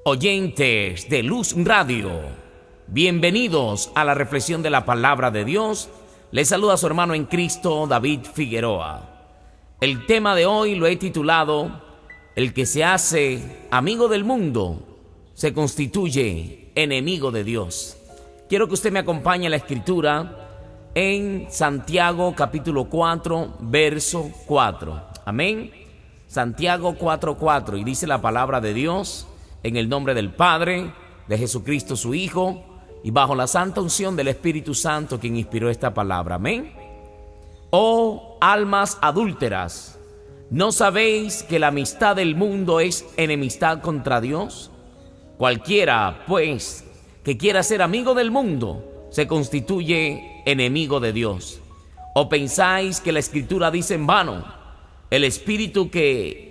Oyentes de Luz Radio, bienvenidos a la reflexión de la palabra de Dios. Les saluda a su hermano en Cristo, David Figueroa. El tema de hoy lo he titulado: el que se hace amigo del mundo se constituye enemigo de Dios. Quiero que usted me acompañe a la escritura en Santiago capítulo 4, verso 4. Amén. Santiago 4:4, y dice la palabra de Dios: en el nombre del Padre, de Jesucristo su Hijo, y bajo la santa unción del Espíritu Santo, quien inspiró esta palabra. Amén. Oh almas adúlteras, ¿no sabéis que la amistad del mundo es enemistad contra Dios? Cualquiera, pues, que quiera ser amigo del mundo, se constituye enemigo de Dios. ¿O pensáis que la Escritura dice en vano: el Espíritu que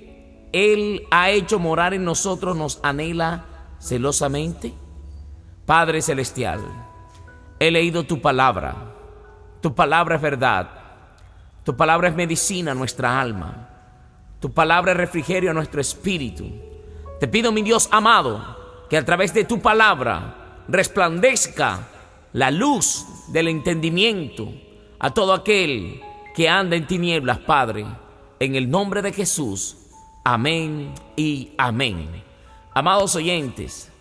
Él ha hecho morar en nosotros nos anhela celosamente? Padre Celestial, he leído tu palabra es verdad, tu palabra es medicina a nuestra alma, tu palabra es refrigerio a nuestro espíritu. Te pido, mi Dios amado, que a través de tu palabra resplandezca la luz del entendimiento a todo aquel que anda en tinieblas, Padre, en el nombre de Jesús. Amén y amén. Amados oyentes,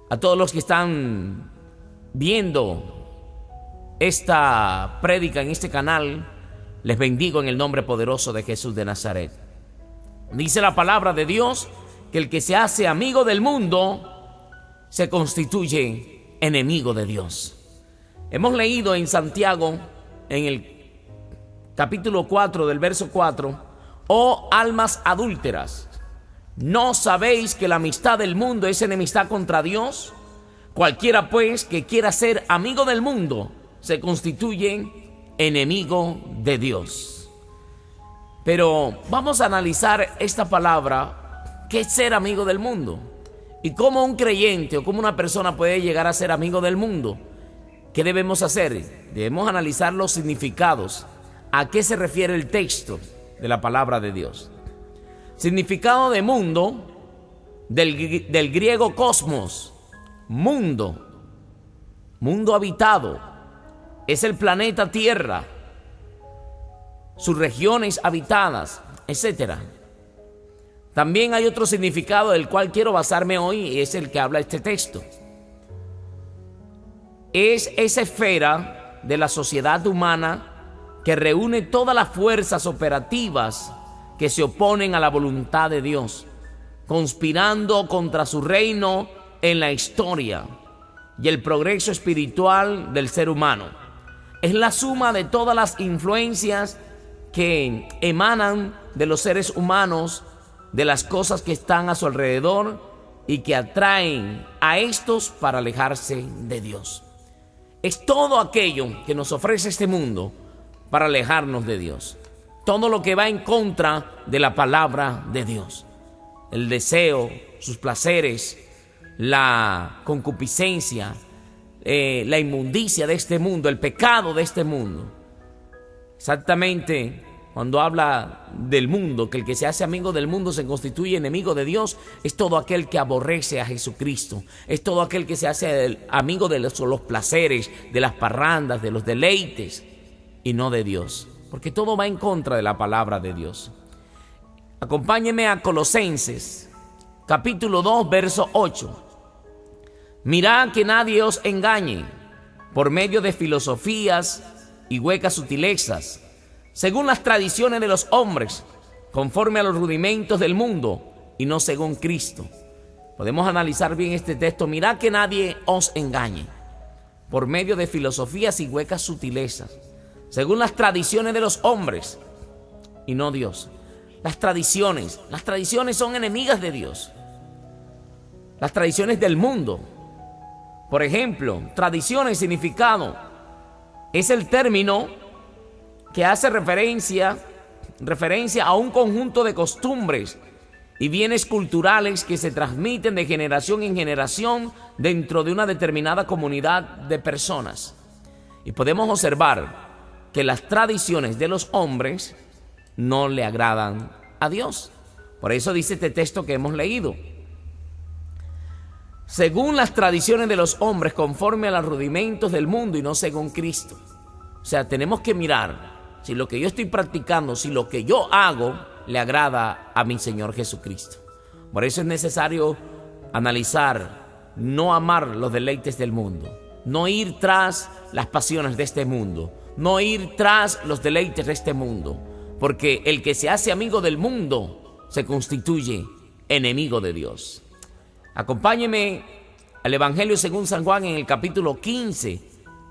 a todos los que están viendo esta prédica en este canal, les bendigo en el nombre poderoso de Jesús de Nazaret. Dice la palabra de Dios que el que se hace amigo del mundo se constituye enemigo de Dios. Hemos leído en Santiago, en el capítulo 4 del verso 4: oh almas adúlteras, ¿no sabéis que la amistad del mundo es enemistad contra Dios? Cualquiera, pues, que quiera ser amigo del mundo se constituye enemigo de Dios. Pero vamos a analizar esta palabra: ¿qué es ser amigo del mundo? Y cómo un creyente o cómo una persona puede llegar a ser amigo del mundo. ¿Qué debemos hacer? Debemos analizar los significados. ¿A qué se refiere el texto de la palabra de Dios? Significado de mundo, del griego cosmos, mundo habitado, es el planeta Tierra, sus regiones habitadas, etc. También hay otro significado del cual quiero basarme hoy, y es el que habla este texto. Es esa esfera de la sociedad humana que reúne todas las fuerzas operativas que se oponen a la voluntad de Dios, conspirando contra su reino en la historia y el progreso espiritual del ser humano. Es la suma de todas las influencias que emanan de los seres humanos, de las cosas que están a su alrededor y que atraen a estos para alejarse de Dios. Es todo aquello que nos ofrece este mundo para alejarnos de Dios. Todo lo que va en contra de la palabra de Dios. El deseo, sus placeres, la concupiscencia, la inmundicia de este mundo, el pecado de este mundo. Exactamente, cuando habla del mundo, que el que se hace amigo del mundo se constituye enemigo de Dios, es todo aquel que aborrece a Jesucristo. Es todo aquel que se hace amigo de los placeres, de las parrandas, de los deleites, y no de Dios, porque todo va en contra de la palabra de Dios. Acompáñeme a Colosenses, capítulo 2, verso 8. Mirad que nadie os engañe por medio de filosofías y huecas sutilezas, según las tradiciones de los hombres, conforme a los rudimentos del mundo y no según Cristo. Podemos analizar bien este texto. Mirad que nadie os engañe por medio de filosofías y huecas sutilezas, según las tradiciones de los hombres y no Dios. Las tradiciones son enemigas de Dios. Las tradiciones del mundo. Por ejemplo, tradiciones, significado, es el término que hace referencia a un conjunto de costumbres y bienes culturales que se transmiten de generación en generación dentro de una determinada comunidad de personas. Y podemos observar que las tradiciones de los hombres no le agradan a Dios. Por eso dice este texto que hemos leído. según las tradiciones de los hombres, conforme a los rudimentos del mundo y no según Cristo. O sea, tenemos que mirar si lo que yo estoy practicando, si lo que yo hago le agrada a mi Señor Jesucristo. Por eso es necesario analizar, no amar los deleites del mundo, no ir tras las pasiones de este mundo, no ir tras los deleites de este mundo, porque el que se hace amigo del mundo se constituye enemigo de Dios. Acompáñeme al Evangelio según San Juan en el capítulo 15,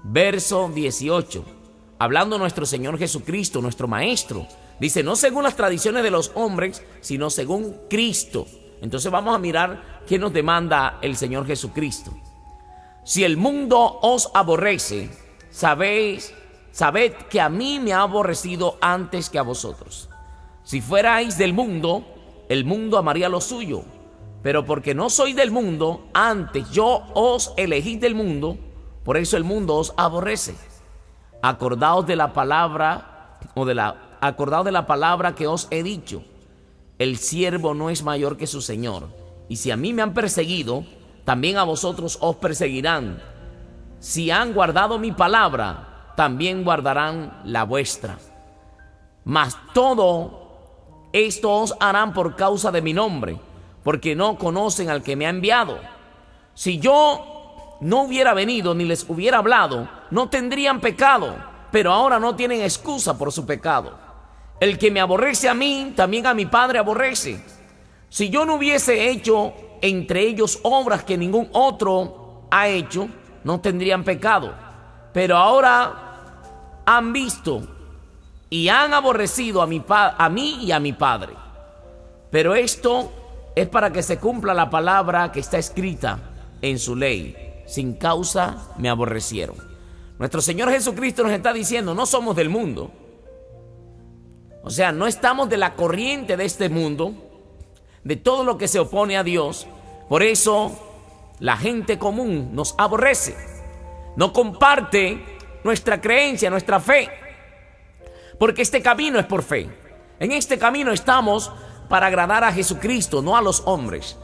verso 18. Hablando nuestro Señor Jesucristo, nuestro Maestro, dice, no según las tradiciones de los hombres, sino según Cristo. Entonces vamos a mirar qué nos demanda el Señor Jesucristo. Si el mundo os aborrece, sabed que a mí me ha aborrecido antes que a vosotros. Si fuerais del mundo, el mundo amaría lo suyo. Pero porque no soy del mundo, antes yo os elegí del mundo, por eso el mundo os aborrece. Acordaos de la palabra que os he dicho. El siervo no es mayor que su señor. Y si a mí me han perseguido, también a vosotros os perseguirán. Si han guardado mi palabra, también guardarán la vuestra. Mas todo esto os harán por causa de mi nombre, porque no conocen al que me ha enviado. Si yo no hubiera venido ni les hubiera hablado, no tendrían pecado, pero ahora no tienen excusa por su pecado. El que me aborrece a mí, también a mi Padre aborrece. Si yo no hubiese hecho entre ellos obras que ningún otro ha hecho, no tendrían pecado. Pero ahora han visto y han aborrecido a mí y a mi Padre. Pero esto es para que se cumpla la palabra que está escrita en su ley. Sin causa me aborrecieron. Nuestro Señor Jesucristo nos está diciendo, no somos del mundo. O sea, no estamos de la corriente de este mundo, de todo lo que se opone a Dios. Por eso la gente común nos aborrece, no comparte nuestra creencia, nuestra fe, porque este camino es por fe. En este camino estamos para agradar a Jesucristo, no a los hombres.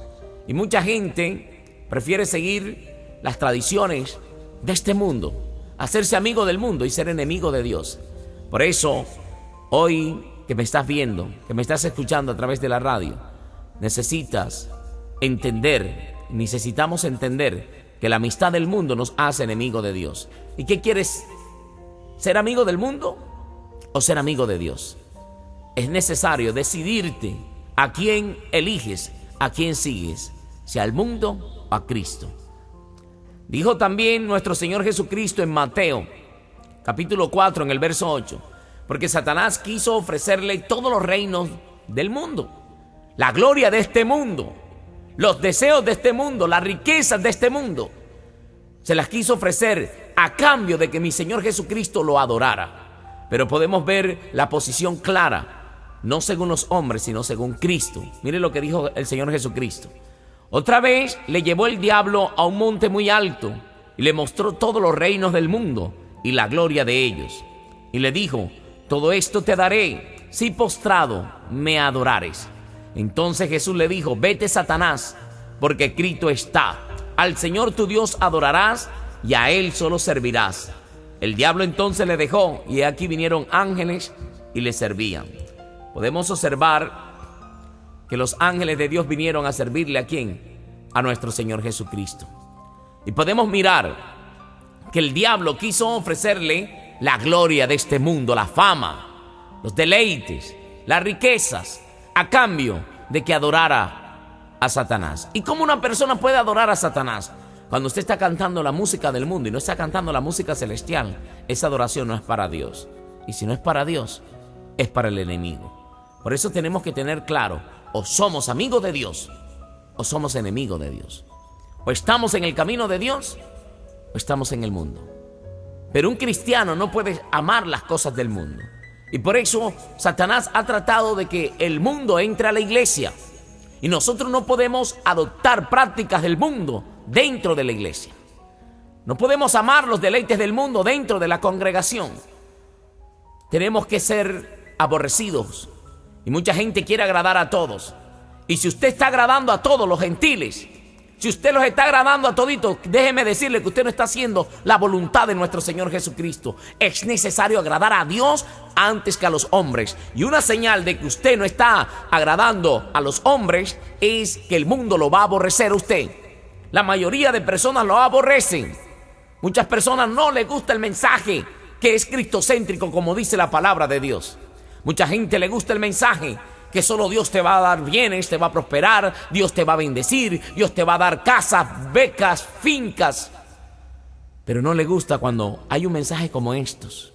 Y mucha gente prefiere seguir las tradiciones de este mundo, hacerse amigo del mundo y ser enemigo de Dios. Por eso, hoy que me estás viendo, que me estás escuchando a través de la radio, necesitamos entender que la amistad del mundo nos hace enemigo de Dios. ¿Y qué quieres? ¿Ser amigo del mundo o ser amigo de Dios? Es necesario decidirte a quién eliges, a quién sigues, si al mundo o a Cristo. Dijo también nuestro Señor Jesucristo en Mateo, capítulo 4, en el verso 8, porque Satanás quiso ofrecerle todos los reinos del mundo, la gloria de este mundo, los deseos de este mundo, las riquezas de este mundo. Se las quiso ofrecer a cambio de que mi Señor Jesucristo lo adorara. Pero podemos ver la posición clara, no según los hombres, sino según Cristo. Mire lo que dijo el Señor Jesucristo. Otra vez le llevó el diablo a un monte muy alto y le mostró todos los reinos del mundo y la gloria de ellos. Y le dijo, todo esto te daré si postrado me adorares. Entonces Jesús le dijo, vete Satanás, porque escrito está, al Señor tu Dios adorarás y a Él solo servirás. El diablo entonces le dejó y aquí vinieron ángeles y le servían. Podemos observar que los ángeles de Dios vinieron a servirle ¿a quién? A nuestro Señor Jesucristo. Y podemos mirar que el diablo quiso ofrecerle la gloria de este mundo, la fama, los deleites, las riquezas, a cambio de que adorara a Satanás. ¿Y cómo una persona puede adorar a Satanás? Cuando usted está cantando la música del mundo y no está cantando la música celestial, esa adoración no es para Dios. Y si no es para Dios, es para el enemigo. Por eso tenemos que tener claro, o somos amigos de Dios, o somos enemigos de Dios. O estamos en el camino de Dios, o estamos en el mundo. Pero un cristiano no puede amar las cosas del mundo. Y por eso Satanás ha tratado de que el mundo entre a la iglesia. Y nosotros no podemos adoptar prácticas del mundo dentro de la iglesia. No podemos amar los deleites del mundo dentro de la congregación. Tenemos que ser aborrecidos. Y mucha gente quiere agradar a todos. Y si usted está agradando a todos los gentiles, Si usted los está agradando a toditos, déjeme decirle que usted no está haciendo la voluntad de nuestro Señor Jesucristo. Es necesario agradar a Dios antes que a los hombres. Y una señal de que usted no está agradando a los hombres es que el mundo lo va a aborrecer a usted. La mayoría de personas lo aborrecen. Muchas personas no les gusta el mensaje que es cristocéntrico, como dice la palabra de Dios. Mucha gente le gusta el mensaje que solo Dios te va a dar bienes, te va a prosperar, Dios te va a bendecir, Dios te va a dar casas, becas, fincas. Pero no le gusta cuando hay un mensaje como estos,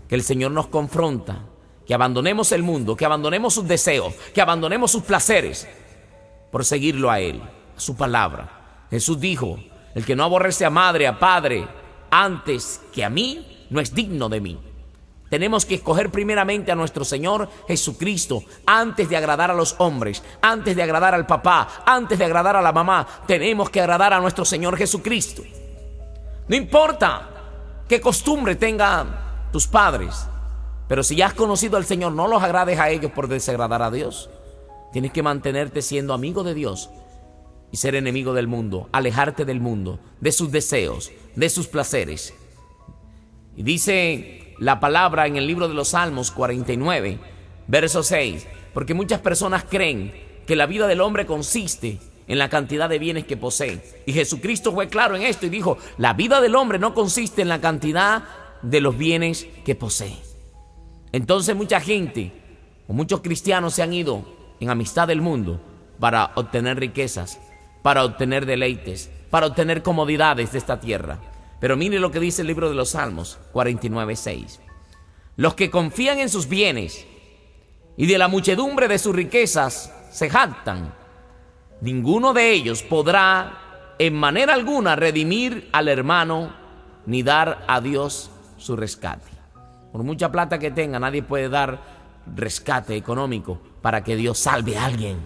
que el Señor nos confronta, que abandonemos el mundo, que abandonemos sus deseos, que abandonemos sus placeres, por seguirlo a Él, a su palabra. Jesús dijo: el que no aborrece a madre, a padre, antes que a mí, no es digno de mí. Tenemos que escoger primeramente a nuestro Señor Jesucristo antes de agradar a los hombres, antes de agradar al papá, antes de agradar a la mamá. Tenemos que agradar a nuestro Señor Jesucristo. No importa qué costumbre tengan tus padres, pero si ya has conocido al Señor, no los agrades a ellos por desagradar a Dios. Tienes que mantenerte siendo amigo de Dios y ser enemigo del mundo, alejarte del mundo, de sus deseos, de sus placeres. Y dice la palabra en el libro de los Salmos 49, verso 6, porque muchas personas creen que la vida del hombre consiste en la cantidad de bienes que posee. Y Jesucristo fue claro en esto y dijo: la vida del hombre no consiste en la cantidad de los bienes que posee. Entonces mucha gente o muchos cristianos se han ido en amistad del mundo para obtener riquezas, para obtener deleites, para obtener comodidades de esta tierra. Pero mire lo que dice el libro de los Salmos 49:6. Los que confían en sus bienes y de la muchedumbre de sus riquezas se jactan. Ninguno de ellos podrá en manera alguna redimir al hermano ni dar a Dios su rescate. Por mucha plata que tenga, nadie puede dar rescate económico para que Dios salve a alguien.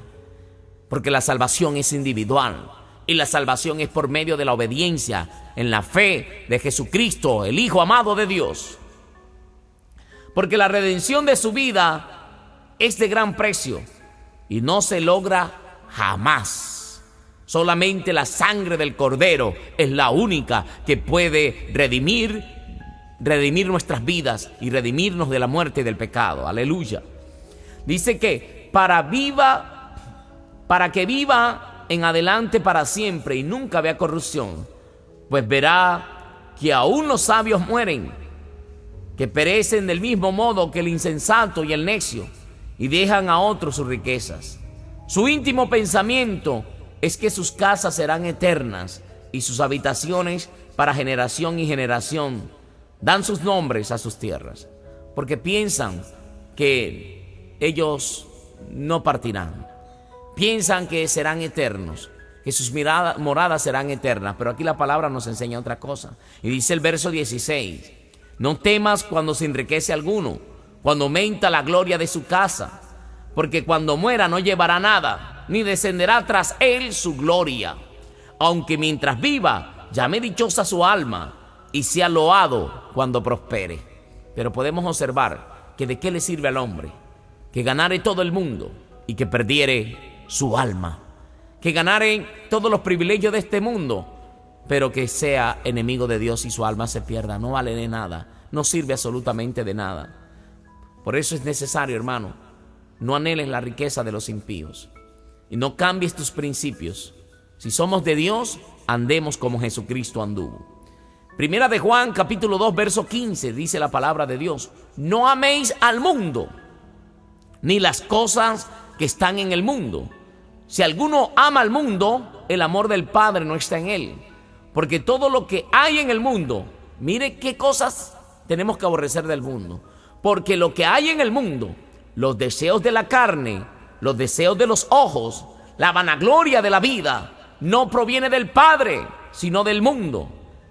Porque la salvación es individual. Y la salvación es por medio de la obediencia en la fe de Jesucristo, el Hijo amado de Dios. Porque la redención de su vida es de gran precio y no se logra jamás. Solamente la sangre del Cordero es la única que puede redimir nuestras vidas y redimirnos de la muerte y del pecado. Aleluya. Dice que para que viva en adelante para siempre y nunca vea corrupción, pues verá que aún los sabios mueren, que perecen del mismo modo que el insensato y el necio, y dejan a otros sus riquezas. Su íntimo pensamiento es que sus casas serán eternas y sus habitaciones para generación y generación. Dan sus nombres a sus tierras, porque piensan que ellos no partirán. Piensan que serán eternos, que sus moradas serán eternas. Pero aquí la palabra nos enseña otra cosa. Y dice el verso 16: no temas cuando se enriquece alguno, cuando aumenta la gloria de su casa, porque cuando muera no llevará nada, ni descenderá tras él su gloria. Aunque mientras viva, llame dichosa su alma, y sea loado cuando prospere. Pero podemos observar que de qué le sirve al hombre que ganare todo el mundo y que perdiere su alma, que ganare todos los privilegios de este mundo, pero que sea enemigo de Dios y su alma se pierda. No vale de nada, no sirve absolutamente de nada. Por eso es necesario, hermano, no anheles la riqueza de los impíos y no cambies tus principios. Si somos de Dios, andemos como Jesucristo anduvo. Primera de Juan, capítulo 2, verso 15, dice la palabra de Dios: no améis al mundo, ni las cosas que están en el mundo. Si alguno ama al mundo, el amor del Padre no está en él. Porque todo lo que hay en el mundo, mire qué cosas tenemos que aborrecer del mundo. Porque lo que hay en el mundo, los deseos de la carne, los deseos de los ojos, la vanagloria de la vida, no proviene del Padre, sino del mundo.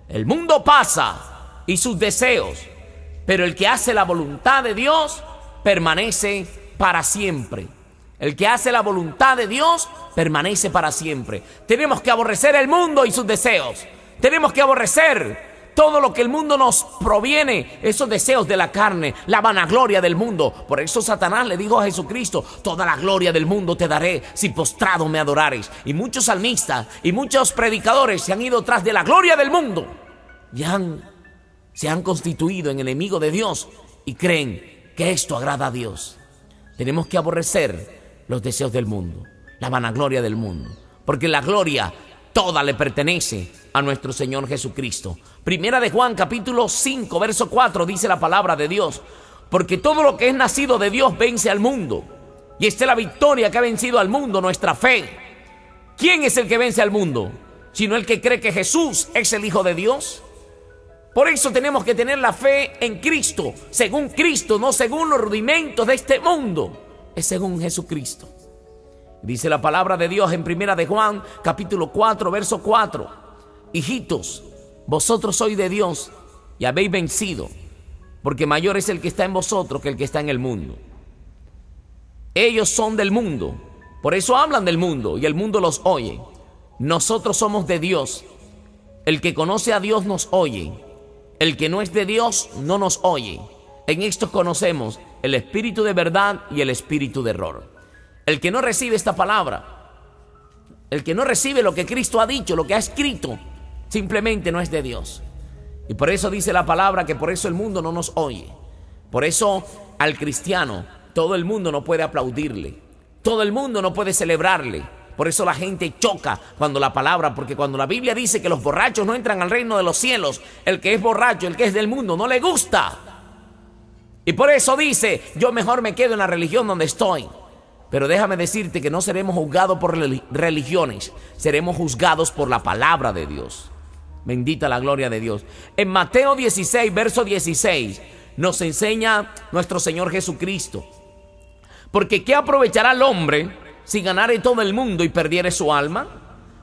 El mundo pasa y sus deseos, pero el que hace la voluntad de Dios permanece para siempre. El que hace la voluntad de Dios permanece para siempre. Tenemos que aborrecer el mundo y sus deseos. Tenemos que aborrecer todo lo que el mundo nos proviene, esos deseos de la carne, la vanagloria del mundo. Por eso Satanás le dijo a Jesucristo: toda la gloria del mundo te daré si postrado me adorares. Y muchos salmistas y muchos predicadores se han ido tras de la gloria del mundo y se han constituido en enemigos de Dios y creen que esto agrada a Dios. Tenemos que aborrecer los deseos del mundo, la vanagloria del mundo, porque la gloria toda le pertenece a nuestro Señor Jesucristo. Primera de Juan capítulo 5 verso 4 dice la palabra de Dios: porque todo lo que es nacido de Dios vence al mundo, y esta es la victoria que ha vencido al mundo, nuestra fe. ¿Quién es el que vence al mundo? Sino el que cree que Jesús es el Hijo de Dios. Por eso tenemos que tener la fe en Cristo, según Cristo, no según los rudimentos de este mundo, es según Jesucristo. Dice la palabra de Dios en Primera de Juan capítulo 4 verso 4: hijitos, vosotros sois de Dios y habéis vencido, porque mayor es el que está en vosotros que el que está en el mundo. Ellos son del mundo, por eso hablan del mundo y el mundo los oye. Nosotros somos de Dios. El que conoce a Dios nos oye. El que no es de Dios no nos oye. En esto conocemos el espíritu de verdad y el espíritu de error. El que no recibe esta palabra, el que no recibe lo que Cristo ha dicho, lo que ha escrito, simplemente no es de Dios. Y por eso dice la palabra que por eso el mundo no nos oye. Por eso al cristiano todo el mundo no puede aplaudirle, todo el mundo no puede celebrarle. Por eso la gente choca cuando la palabra, porque cuando la Biblia dice que los borrachos no entran al reino de los cielos, el que es borracho, el que es del mundo, no le gusta. Y por eso dice: yo mejor me quedo en la religión donde estoy. Pero déjame decirte que no seremos juzgados por religiones, seremos juzgados por la palabra de Dios. Bendita la gloria de Dios. En Mateo 16, verso 16, nos enseña nuestro Señor Jesucristo: porque ¿qué aprovechará el hombre si ganare todo el mundo y perdiere su alma?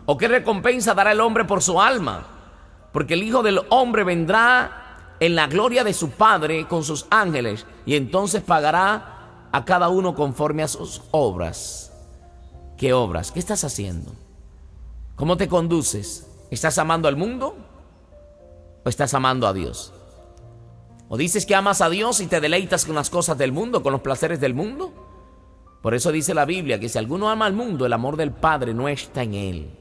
¿O qué recompensa dará el hombre por su alma? Porque el Hijo del Hombre vendrá en la gloria de su Padre con sus ángeles, y entonces pagará a cada uno conforme a sus obras. ¿Qué obras? ¿Qué estás haciendo? ¿Cómo te conduces? ¿Estás amando al mundo o estás amando a Dios? ¿O dices que amas a Dios y te deleitas con las cosas del mundo, con los placeres del mundo? Por eso dice la Biblia que si alguno ama al mundo, el amor del Padre no está en él.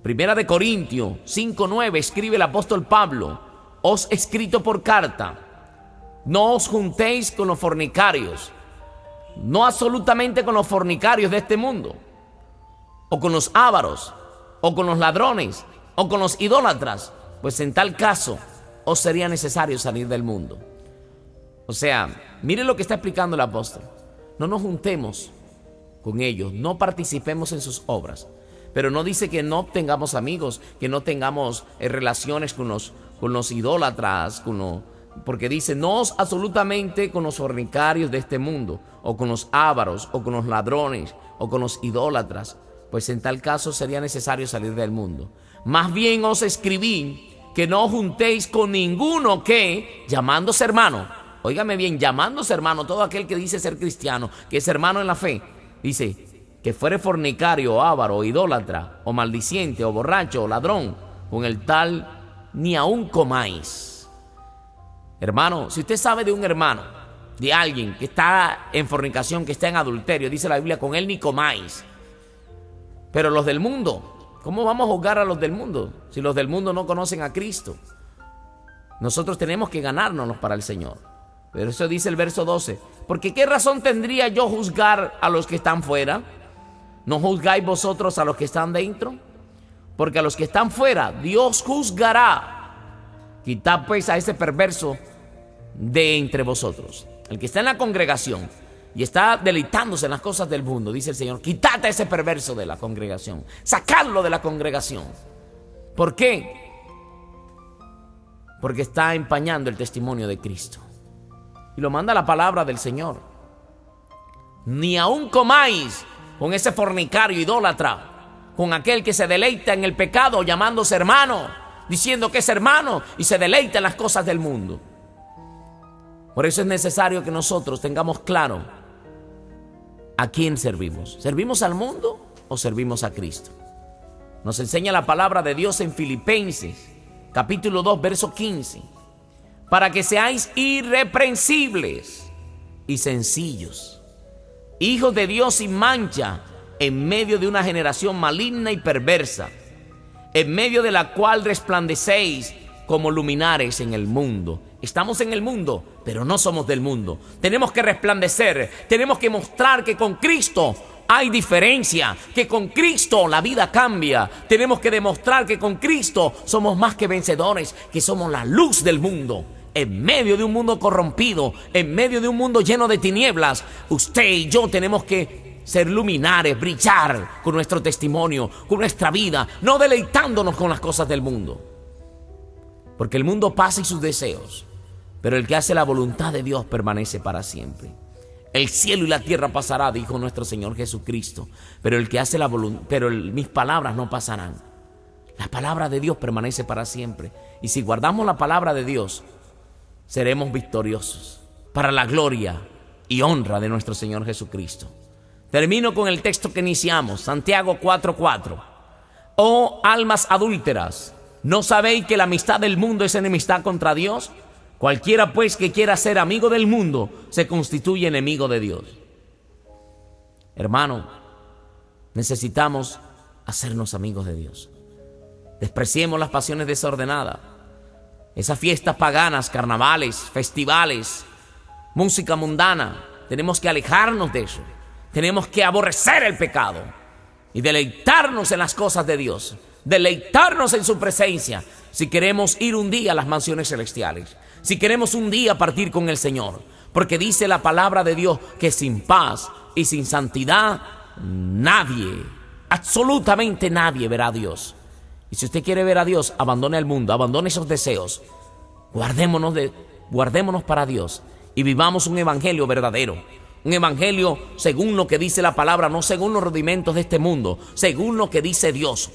Primera de Corintios 5:9 escribe el apóstol Pablo: os he escrito por carta, no os juntéis con los fornicarios. No absolutamente con los fornicarios de este mundo, o con los ávaros, o con los ladrones, o con los idólatras, pues en tal caso os sería necesario salir del mundo. O sea, mire lo que está explicando el apóstol. No nos juntemos con ellos, no participemos en sus obras. Pero no dice que no tengamos amigos, que no tengamos relaciones con los idólatras, porque dice: no absolutamente con los fornicarios de este mundo, o con los ávaros, o con los ladrones, o con los idólatras, pues en tal caso sería necesario salir del mundo. Más bien os escribí que no juntéis con ninguno que, llamándose hermano, óigame bien, llamándose hermano, todo aquel que dice ser cristiano, que es hermano en la fe, dice que fuere fornicario, o ávaro, o idólatra, o maldiciente, o borracho, o ladrón, con el tal ni aun comáis. Hermano, si usted sabe de un hermano, de alguien que está en fornicación, que está en adulterio, dice la Biblia: con él ni comáis. Pero los del mundo, ¿cómo vamos a juzgar a los del mundo si los del mundo no conocen a Cristo? Nosotros tenemos que ganárnoslos para el Señor. Pero eso dice el verso 12: porque ¿qué razón tendría yo juzgar a los que están fuera? ¿No juzgáis vosotros a los que están dentro? Porque a los que están fuera Dios juzgará. Quitad pues a ese perverso de entre vosotros. El que está en la congregación y está deleitándose en las cosas del mundo, dice el Señor: quitad a ese perverso de la congregación, sacadlo de la congregación. ¿Por qué? Porque está empañando el testimonio de Cristo. Y lo manda la palabra del Señor. Ni aun comáis con ese fornicario, idólatra, con aquel que se deleita en el pecado llamándose hermano, diciendo que es hermano y se deleita en las cosas del mundo. Por eso es necesario que nosotros tengamos claro a quién servimos. ¿Servimos al mundo o servimos a Cristo? Nos enseña la palabra de Dios en Filipenses capítulo 2, verso 15. Para que seáis irreprensibles y sencillos, hijos de Dios sin mancha, en medio de una generación maligna y perversa, en medio de la cual resplandecéis como luminares en el mundo. Estamos en el mundo, pero no somos del mundo. Tenemos que resplandecer, tenemos que mostrar que con Cristo hay diferencia, que con Cristo la vida cambia. Tenemos que demostrar que con Cristo somos más que vencedores, que somos la luz del mundo. En medio de un mundo corrompido, en medio de un mundo lleno de tinieblas, usted y yo tenemos que ser luminares, brillar con nuestro testimonio, con nuestra vida, no deleitándonos con las cosas del mundo. Porque el mundo pasa y sus deseos, pero el que hace la voluntad de Dios permanece para siempre. El cielo y la tierra pasará, dijo nuestro Señor Jesucristo, pero el que hace la voluntad, mis palabras no pasarán. La palabra de Dios permanece para siempre. Y si guardamos la palabra de Dios, seremos victoriosos para la gloria y honra de nuestro Señor Jesucristo. Termino con el texto que iniciamos, Santiago 4:4. Oh almas adúlteras, ¿no sabéis que la amistad del mundo es enemistad contra Dios? Cualquiera pues que quiera ser amigo del mundo se constituye enemigo de Dios. Hermano, necesitamos hacernos amigos de Dios. Despreciemos las pasiones desordenadas, esas fiestas paganas, carnavales, festivales, música mundana. Tenemos que alejarnos de eso. Tenemos que aborrecer el pecado y deleitarnos en las cosas de Dios, deleitarnos en su presencia si queremos ir un día a las mansiones celestiales, si queremos un día partir con el Señor, porque dice la palabra de Dios que sin paz y sin santidad nadie, absolutamente nadie verá a Dios. Y si usted quiere ver a Dios, abandone el mundo, abandone esos deseos, guardémonos para Dios y vivamos un evangelio verdadero. Un evangelio según lo que dice la palabra, no según los rudimentos de este mundo, según lo que dice Dios.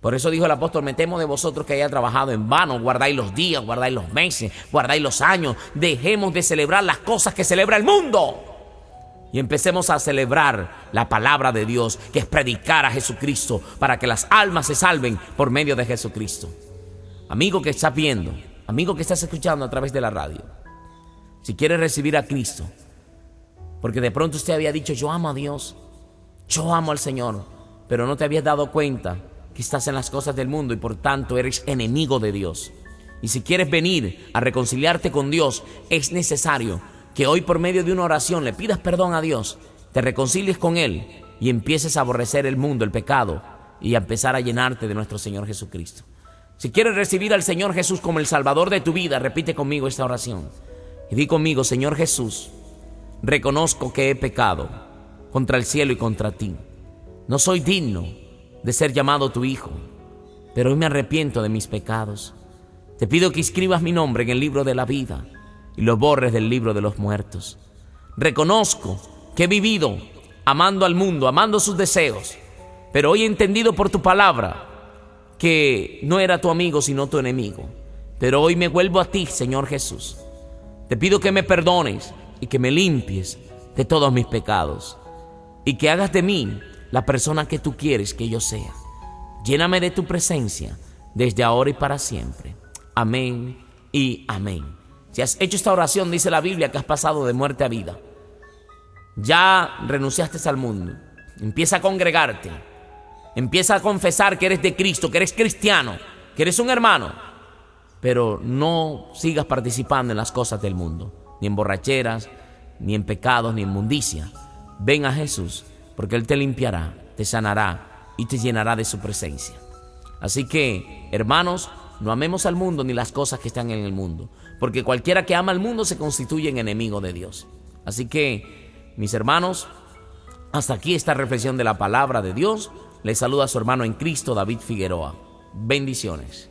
Por eso dijo el apóstol: me temo de vosotros que haya trabajado en vano. Guardáis los días, guardáis los meses, guardáis los años. Dejemos de celebrar las cosas que celebra el mundo y empecemos a celebrar la palabra de Dios, que es predicar a Jesucristo para que las almas se salven por medio de Jesucristo. Amigo que estás viendo, amigo que estás escuchando a través de la radio, si quieres recibir a Cristo, porque de pronto usted había dicho: yo amo a Dios, yo amo al Señor, pero no te habías dado cuenta que estás en las cosas del mundo y por tanto eres enemigo de Dios. Y si quieres venir a reconciliarte con Dios, es necesario que hoy, por medio de una oración, le pidas perdón a Dios, te reconcilies con Él y empieces a aborrecer el mundo, el pecado, y a empezar a llenarte de nuestro Señor Jesucristo. Si quieres recibir al Señor Jesús como el Salvador de tu vida, repite conmigo esta oración y di conmigo: Señor Jesús, reconozco que he pecado contra el cielo y contra ti. No soy digno de ser llamado tu hijo, pero hoy me arrepiento de mis pecados. Te pido que inscribas mi nombre en el libro de la vida y lo borres del libro de los muertos. Reconozco que he vivido amando al mundo, amando sus deseos, pero hoy he entendido por tu palabra que no era tu amigo sino tu enemigo. Pero hoy me vuelvo a ti, Señor Jesús. Te pido que me perdones y que me limpies de todos mis pecados y que hagas de mí la persona que tú quieres que yo sea. Lléname de tu presencia desde ahora y para siempre. Amén y amén. Si has hecho esta oración, dice la Biblia que has pasado de muerte a vida. Ya renunciaste al mundo. Empieza a congregarte. Empieza a confesar que eres de Cristo, que eres cristiano, que eres un hermano. Pero no sigas participando en las cosas del mundo, ni en borracheras, ni en pecados, ni en inmundicia. Ven a Jesús, porque Él te limpiará, te sanará y te llenará de su presencia. Así que, hermanos, no amemos al mundo ni las cosas que están en el mundo, porque cualquiera que ama al mundo se constituye en enemigo de Dios. Así que, mis hermanos, hasta aquí esta reflexión de la palabra de Dios. Les saluda a su hermano en Cristo, David Figueroa. Bendiciones.